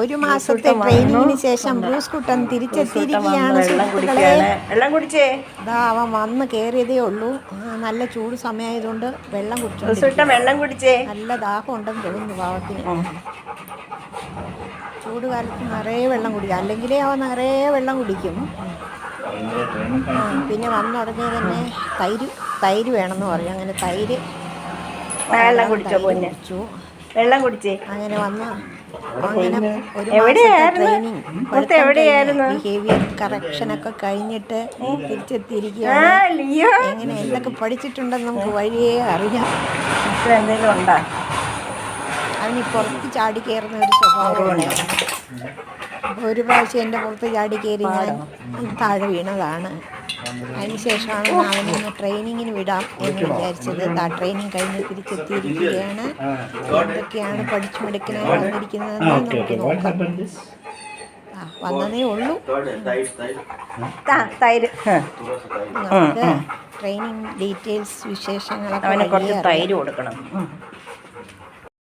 ഒരു മാസത്തെ ട്രെയിനിങ്ങിന് ശേഷം ബ്രൂസ് കുട്ടൻ തിരിച്ചെത്തിയിരിക്കുകയാണ് സുഹൃത്തുക്കളെ. വെള്ളം കുടിച്ചേ. ഇതാ അവൻ വന്ന് കയറിയതേ ഉള്ളൂ. നല്ല ചൂട് സമയമായതുകൊണ്ട് വെള്ളം കുടിച്ചു. വെള്ളം കുടിച്ചേ. നല്ല ദാഹം ഉണ്ടെന്ന് തോന്നുന്നു പാവത്തിന്. ചൂട് കാലത്ത് നിറയെ വെള്ളം കുടിക്കും, അല്ലെങ്കിലേ അവൻ നിറയെ വെള്ളം കുടിക്കും. പിന്നെ വന്ന ഉടനെ തന്നെ തൈര് വേണമെന്ന് പറഞ്ഞു. അങ്ങനെ തൈര് കുടിച്ചു. അങ്ങനെ വന്ന് അങ്ങനെ ഒരു ട്രെയിനിങ് ബിഹേവിയർ കറക്ഷനൊക്കെ കഴിഞ്ഞിട്ട് തിരിച്ചെത്തിയിരിക്കുകയാണ്. എങ്ങനെ എന്തൊക്കെ പഠിച്ചിട്ടുണ്ടെന്ന് നമുക്ക് വഴിയേ അറിയാം. എന്തെങ്കിലും ഉണ്ടോ? അതിന് പുറത്ത് ചാടി കയറുന്ന ഒരു സ്വഭാവമുണ്ട്. ഒരു പ്രാവശ്യം എൻ്റെ പുറത്ത് ചാടി കയറി ഞാൻ താഴെ വീണതാണ്. അതിനുശേഷമാണ് അവനൊന്ന് ട്രെയിനിങ്ങിന് വിടാം എന്ന് വിചാരിച്ചത്. ട്രെയിനിങ് കഴിഞ്ഞ് തിരിച്ചെത്തിയിരിക്കുകയാണ്. എന്തൊക്കെയാണ് പഠിച്ചു മെടുക്കനായി വന്നിരിക്കുന്നതെന്ന് നമുക്ക് നോക്കാം. വന്നതേ ഉള്ളൂ. ട്രെയിനിങ് ഡീറ്റെയിൽസ് വിശേഷങ്ങളൊക്കെ തൈര് കൊടുക്കണം.